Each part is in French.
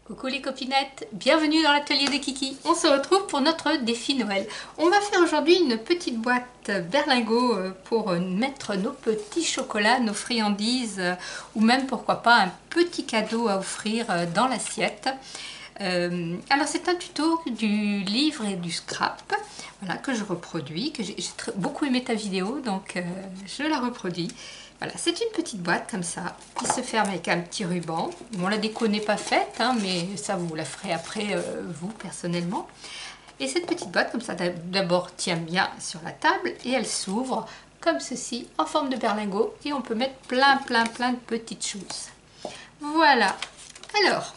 Coucou les copinettes, bienvenue dans l'atelier de Kiki. On se retrouve pour notre défi Noël. On va faire aujourd'hui une petite boîte berlingot pour mettre nos petits chocolats, nos friandises ou même pourquoi pas un petit cadeau à offrir dans l'assiette. Alors c'est un tuto du livre et du scrap, voilà, que je reproduis, que j'ai beaucoup aimé ta vidéo, donc je la reproduis. Voilà, c'est une petite boîte comme ça, qui se ferme avec un petit ruban. Bon, la déco n'est pas faite, hein, mais ça vous la ferez après, vous, personnellement. Et cette petite boîte, comme ça, d'abord tient bien sur la table et elle s'ouvre comme ceci, en forme de berlingot. Et on peut mettre plein de petites choses. Voilà. Alors,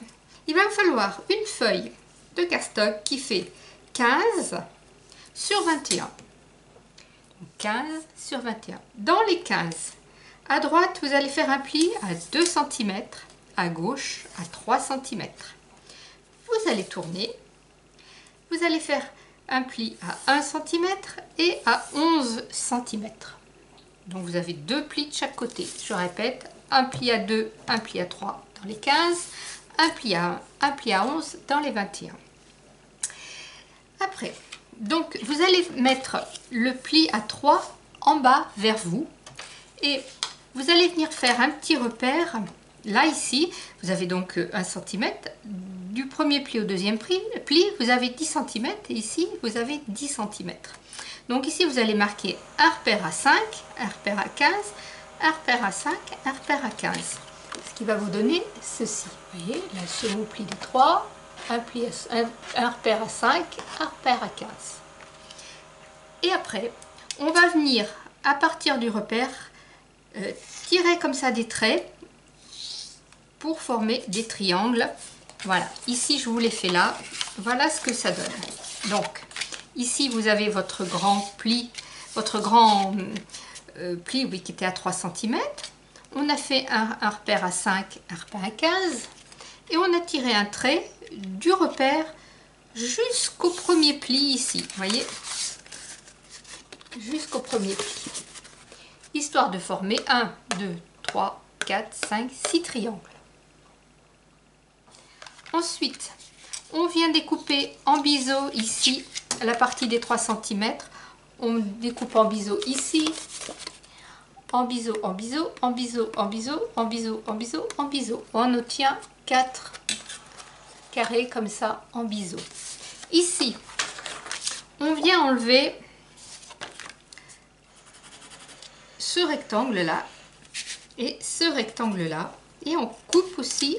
il va me falloir une feuille de cardstock qui fait 15 sur 21. 15 sur 21. Dans les 15, à droite, vous allez faire un pli à 2 cm, à gauche à 3 cm. Vous allez tourner, vous allez faire un pli à 1 cm et à 11 cm. Donc vous avez deux plis de chaque côté. Je répète, un pli à 2, un pli à 3 dans les 15, un pli à 1, un pli à 11 dans les 21. Après, donc vous allez mettre le pli à 3 en bas vers vous et vous allez venir faire un petit repère, là ici, vous avez donc 1 cm, du premier pli au deuxième pli, vous avez 10 cm et ici vous avez 10 cm. Donc ici vous allez marquer un repère à 5, un repère à 15, un repère à 5, un repère à 15. Ce qui va vous donner ceci. Vous voyez, là le second pli de 3, un repère à 5, un repère à 15. Et après, on va venir à partir du repère tirer comme ça des traits pour former des triangles. Voilà, ici je vous l'ai fait là, voilà ce que ça donne. Donc ici vous avez votre grand pli, oui, qui était à 3 cm. On a fait un repère à 5, un repère à 15 et on a tiré un trait du repère jusqu'au premier pli ici, vous voyez, jusqu'au premier pli. Histoire de former 1, 2, 3, 4, 5, 6 triangles. Ensuite, on vient découper en biseau ici la partie des 3 cm. On découpe en biseau ici, en biseau, en biseau, en biseau, en biseau, en biseau, en biseau, en biseau. On obtient 4 carrés comme ça en biseau. Ici, on vient enlever ce rectangle là et ce rectangle là et on coupe aussi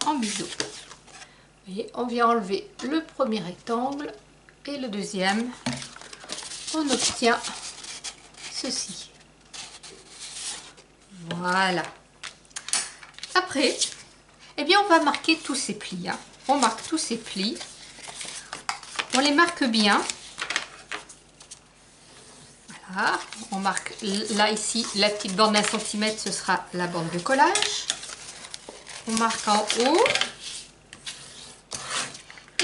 en biseau. Vous voyez, on vient enlever le premier rectangle et le deuxième, on obtient ceci. Voilà. Après, eh bien on va marquer tous ces plis, hein. On marque tous ces plis, on les marque bien. Voilà, on marque là ici la petite bande d'1 cm, ce sera la bande de collage. On marque en haut.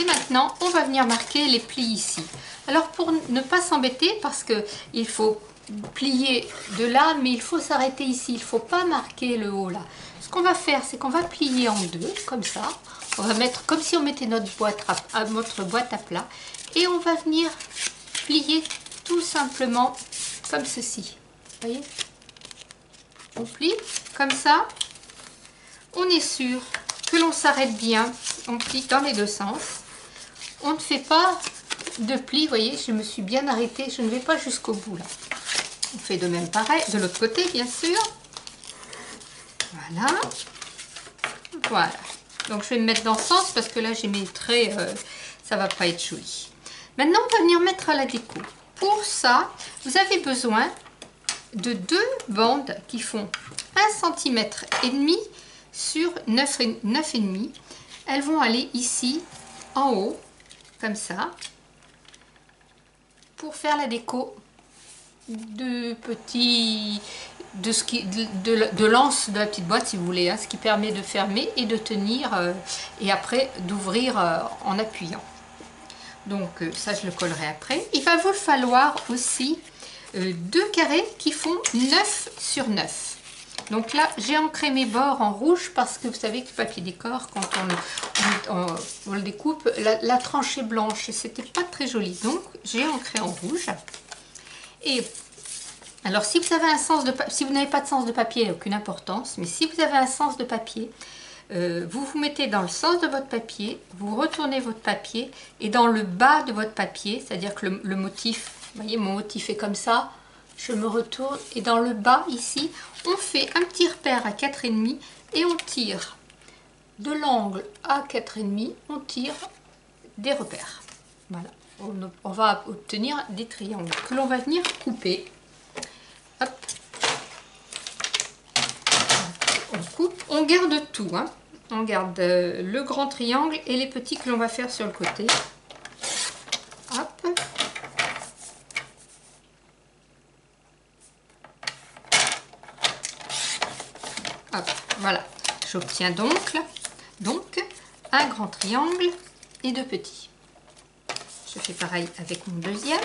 Et maintenant, on va venir marquer les plis ici. Alors pour ne pas s'embêter, parce qu'il faut plier de là, mais il faut s'arrêter ici. Il ne faut pas marquer le haut là. Ce qu'on va faire, c'est qu'on va plier en deux, comme ça. On va mettre comme si on mettait notre boîte à plat. Et on va venir plier tout simplement comme ceci. Vous voyez? On plie comme ça. On est sûr que l'on s'arrête bien. On plie dans les deux sens. On ne fait pas de plis. Vous voyez, je me suis bien arrêtée. Je ne vais pas jusqu'au bout là. On fait de même pareil de l'autre côté, bien sûr. Voilà. Voilà. Donc je vais me mettre dans ce sens parce que là j'ai mes traits. Ça va pas être joli. Maintenant, on va venir mettre à la déco. Pour ça, vous avez besoin de deux bandes qui font 1,5 cm sur 9,5. Elles vont aller ici, en haut, comme ça, pour faire la déco de l'anse de la petite boîte, si vous voulez, hein, ce qui permet de fermer et de tenir, et après d'ouvrir en appuyant. Donc ça je le collerai après. Il va vous falloir aussi deux carrés qui font 9 sur 9. Donc là j'ai ancré mes bords en rouge parce que vous savez que le papier décor, quand le découpe, la tranche est blanche et c'était pas très joli. Donc j'ai ancré en rouge. Et alors si vous avez un sens de si vous n'avez pas de sens de papier, il n'y a aucune importance. Mais si vous avez un sens de papier, vous vous mettez dans le sens de votre papier, vous retournez votre papier et dans le bas de votre papier, c'est-à-dire que le motif, vous voyez mon motif est comme ça, je me retourne et dans le bas ici, on fait un petit repère à 4,5 et on tire de l'angle à 4,5, on tire des repères. Voilà, on va obtenir des triangles que l'on va venir couper. Hop. On coupe, on garde tout, hein. On garde le grand triangle et les petits que l'on va faire sur le côté. Hop. Hop, voilà. J'obtiens donc un grand triangle et deux petits. Je fais pareil avec mon deuxième.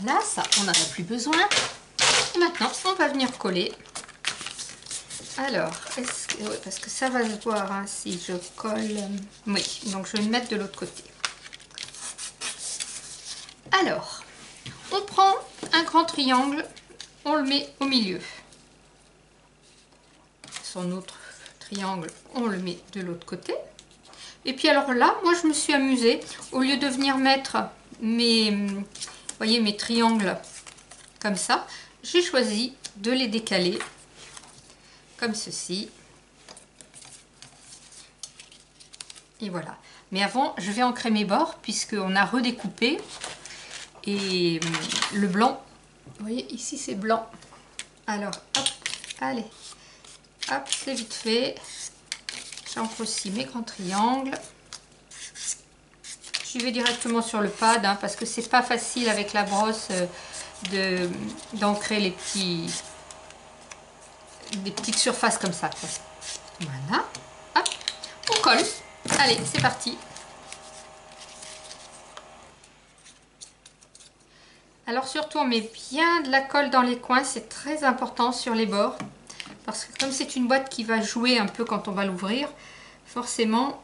Là, ça, on n'en a plus besoin. Et maintenant, on va venir coller. Alors, est-ce que, ouais, parce que ça va se voir hein, si je colle. Oui, donc je vais le mettre de l'autre côté. Alors, on prend un grand triangle, on le met au milieu. Son autre triangle, on le met de l'autre côté. Et puis alors là, moi je me suis amusée, au lieu de venir mettre voyez, mes triangles comme ça, j'ai choisi de les décaler comme ceci. Et voilà. Mais avant, je vais ancrer mes bords puisqu'on a redécoupé. Et le blanc, vous voyez, ici c'est blanc. Alors, hop, allez, hop, c'est vite fait. J'ancre aussi mes grands triangles. J'y vais directement sur le pad hein, parce que c'est pas facile avec la brosse d'ancrer les petites surfaces comme ça, quoi. Voilà, hop, on colle. Allez, c'est parti. Alors surtout, on met bien de la colle dans les coins, c'est très important sur les bords. Parce que comme c'est une boîte qui va jouer un peu quand on va l'ouvrir, forcément,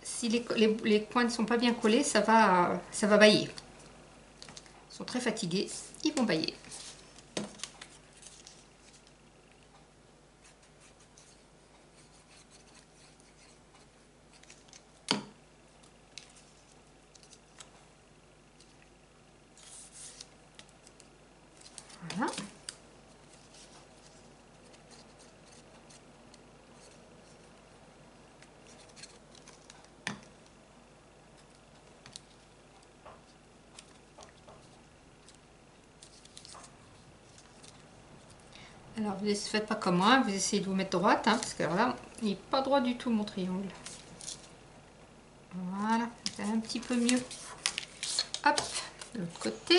si les coins ne sont pas bien collés, ça va bailler. Ils sont très fatigués, ils vont bailler. Voilà. Alors, vous ne faites pas comme moi, vous essayez de vous mettre droite, hein, parce que là, il n'est pas droit du tout mon triangle. Voilà, c'est un petit peu mieux. Hop, de l'autre côté.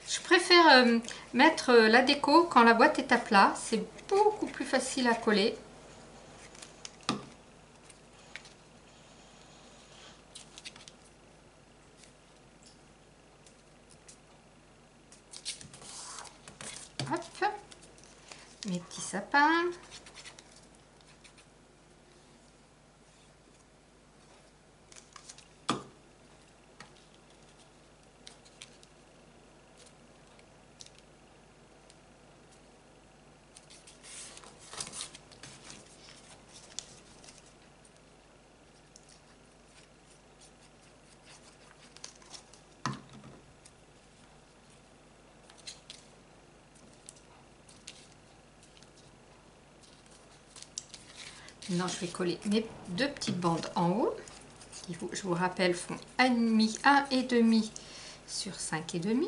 Je préfère mettre la déco quand la boîte est à plat, c'est beaucoup plus facile à coller. Hop, mes petits sapins. Maintenant, je vais coller mes deux petites bandes en haut, qui, je vous rappelle, font 1,5 sur 5,5.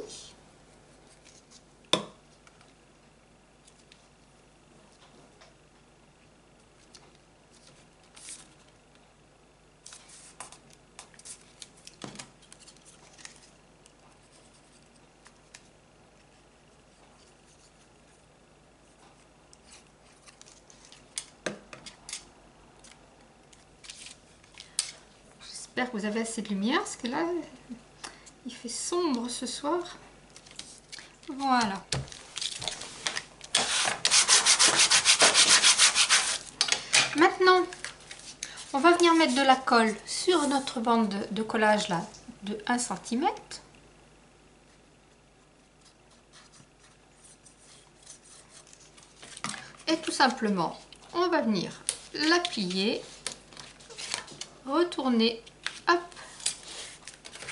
J'espère que vous avez assez de lumière, parce que là, il fait sombre ce soir. Voilà. Maintenant, on va venir mettre de la colle sur notre bande de collage là de 1 cm. Et tout simplement, on va venir l'appuyer, retourner, hop,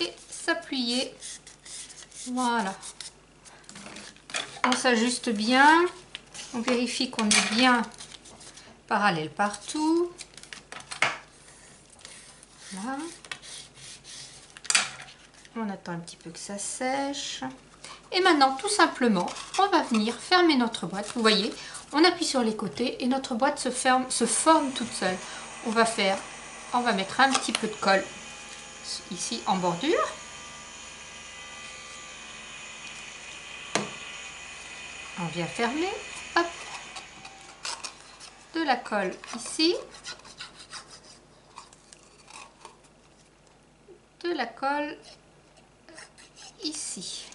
et s'appuyer. Voilà. On s'ajuste bien, on vérifie qu'on est bien parallèle partout. Voilà. On attend un petit peu que ça sèche. Et maintenant, tout simplement, on va venir fermer notre boîte. Vous voyez, on appuie sur les côtés et notre boîte se forme toute seule. On va mettre un petit peu de colle ici en bordure. On vient fermer. Hop. De la colle ici. De la colle ici.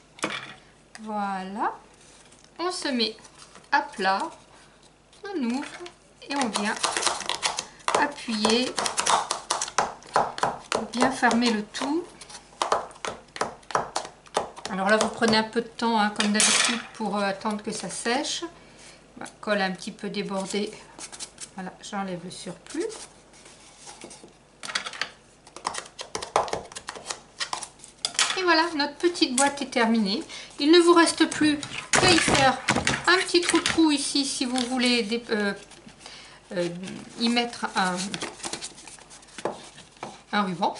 Voilà. On se met à plat. On ouvre et on vient appuyer. Bien fermer le tout. Alors là, vous prenez un peu de temps, hein, comme d'habitude, pour attendre que ça sèche. La colle un petit peu débordée. Voilà, j'enlève le surplus. Et voilà, notre petite boîte est terminée. Il ne vous reste plus qu'à y faire un petit trou ici si vous voulez y mettre un ruban.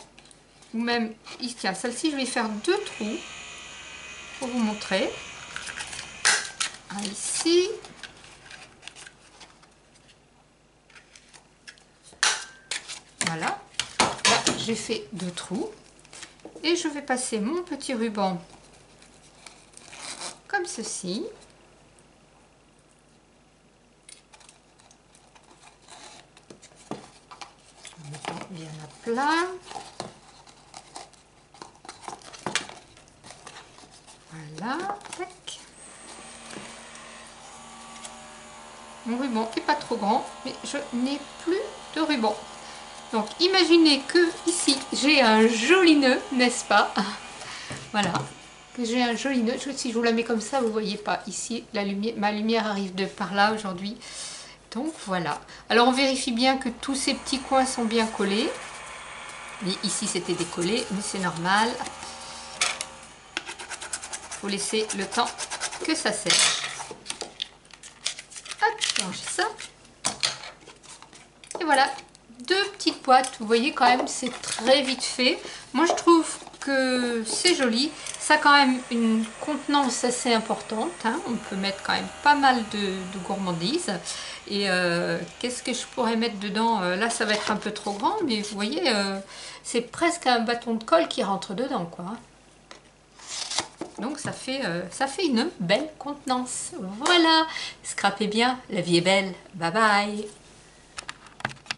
Ou même, tiens, celle-ci, je vais faire 2 trous pour vous montrer. Un ici. Voilà. Là, j'ai fait 2 trous. Et je vais passer mon petit ruban comme ceci. En mettant bien à plat. Voilà. Tac. Mon ruban n'est pas trop grand, mais je n'ai plus de ruban. Donc imaginez que ici j'ai un joli nœud, n'est-ce pas? Voilà, que j'ai un joli nœud. Si je vous la mets comme ça, vous ne voyez pas. Ici, ma lumière arrive de par là aujourd'hui. Donc voilà. Alors on vérifie bien que tous ces petits coins sont bien collés. Mais ici c'était décollé, mais c'est normal. Il faut laisser le temps que ça sèche. Hop, je range ça. Et voilà. 2 petites boîtes, vous voyez quand même c'est très vite fait. Moi je trouve que c'est joli, ça a quand même une contenance assez importante, hein. On peut mettre quand même pas mal de gourmandises. Et qu'est-ce que je pourrais mettre dedans? Là ça va être un peu trop grand, mais vous voyez c'est presque un bâton de colle qui rentre dedans, quoi. Donc ça fait une belle contenance. Voilà, scrapez bien, la vie est belle. Bye bye.